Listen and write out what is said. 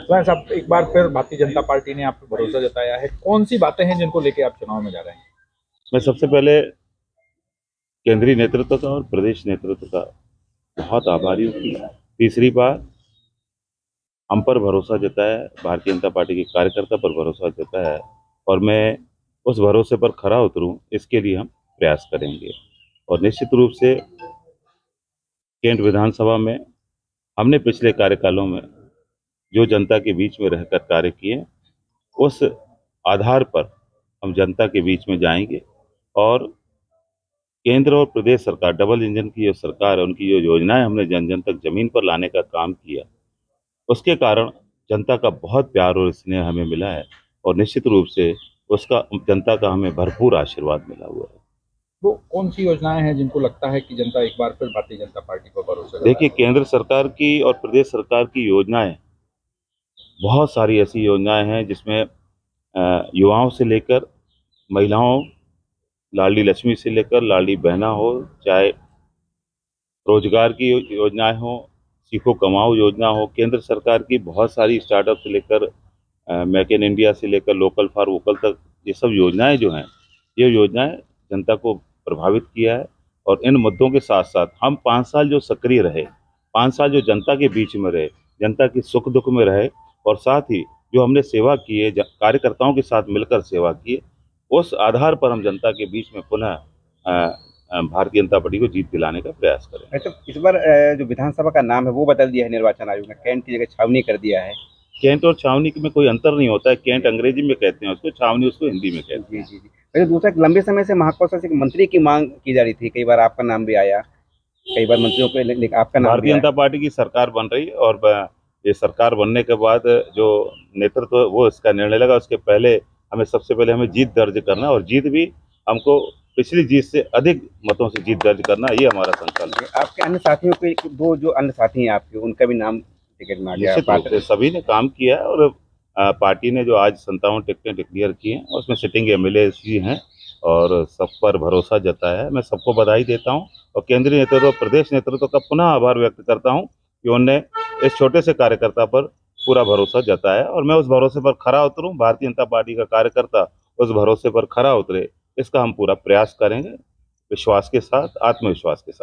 सुभाष साहब, एक बार फिर भारतीय जनता पार्टी ने आप पे भरोसा जताया है। कौन सी बातें हैं जिनको लेके आप चुनाव में जा रहे हैं? मैं सबसे पहले केंद्रीय नेतृत्व का और प्रदेश नेतृत्व का बहुत आभारी हूँ कि तीसरी बार हम पर भरोसा जताया है, भारतीय जनता पार्टी के कार्यकर्ता पर भरोसा जताया है और मैं उस भरोसे पर खरा उतरूं, इसके लिए हम प्रयास करेंगे। और निश्चित रूप से केंद्र विधानसभा में हमने पिछले कार्यकालों में जो जनता के बीच में रहकर कार्य किए, उस आधार पर हम जनता के बीच में जाएंगे और केंद्र और प्रदेश सरकार, डबल इंजन की जो सरकार है, उनकी जो योजनाएं हमने जन जन तक जमीन पर लाने का काम किया, उसके कारण जनता का बहुत प्यार और स्नेह हमें मिला है और निश्चित रूप से उसका जनता का हमें भरपूर आशीर्वाद मिला हुआ है। वो कौन सी योजनाएं हैं जिनको लगता है कि जनता एक बार फिर भारतीय जनता पार्टी पर भरोसा देखिए, जताएगी? केंद्र सरकार की और प्रदेश सरकार की योजनाएं, बहुत सारी ऐसी योजनाएं हैं जिसमें युवाओं से लेकर महिलाओं, लाडली लक्ष्मी से लेकर लाडली बहना हो, चाहे रोजगार की योजनाएं हो, सीखो कमाओ योजना हो, केंद्र सरकार की बहुत सारी स्टार्टअप से लेकर मेक इन इंडिया से लेकर लोकल फॉर वोकल तक, ये सब योजनाएं जो हैं, ये योजनाएं जनता को प्रभावित किया है। और इन मुद्दों के साथ साथ हम 5 साल जो सक्रिय रहे, 5 साल जो जनता के बीच में रहे, जनता की सुख दुख में रहे और साथ ही जो हमने सेवा की है, कार्यकर्ताओं के साथ मिलकर सेवा की है, उस आधार पर हम जनता के बीच में पुनः भारतीय जनता पार्टी को जीत दिलाने का प्रयास करें। अच्छा, इस बार जो विधानसभा का नाम है वो बदल दिया है निर्वाचन आयोग ने, कैंट की जगह छावनी कर दिया है। कैंट और छावनी में कोई अंतर नहीं होता है। कैंट अंग्रेजी में कहते हैं उसको, छावनी उसको हिंदी में कहते जी हैं। जी जी। वैसे दूसरा, लंबे समय से महाकौशल से एक मंत्री की मांग की जा रही थी, कई बार आपका नाम भी आया, कई बार मंत्रियों को आपका नाम भी भारतीय आया। जनता पार्टी की सरकार बन रही है और ये सरकार बनने के बाद जो नेतृत्व वो इसका निर्णय लगा, उसके पहले सबसे पहले हमें जीत दर्ज करना, और जीत भी हमको पिछली जीत से अधिक मतों से जीत दर्ज करना, ये हमारा संकल्प है। आपके अन्य साथियों के, दो जो अन्य साथी हैं आपके, उनका भी नाम टिकट में आ गया। निश्चित रूप से सभी ने काम किया है और पार्टी ने जो आज 57 टिकटें डिक्लेयर की हैं, उसमें सिटिंग एमएलए ही हैं और सब पर भरोसा जताया है। मैं सबको बधाई देता हूं और केंद्रीय नेतृत्व, प्रदेश नेतृत्व का पुनः आभार व्यक्त करता हूं कि उन्होंने इस छोटे से कार्यकर्ता पर पूरा भरोसा जताया और मैं उस भरोसे पर खरा उतरूं, भारतीय जनता पार्टी का कार्यकर्ता उस भरोसे पर खरा उतरे, इसका हम पूरा प्रयास करेंगे, विश्वास के साथ, आत्मविश्वास के साथ।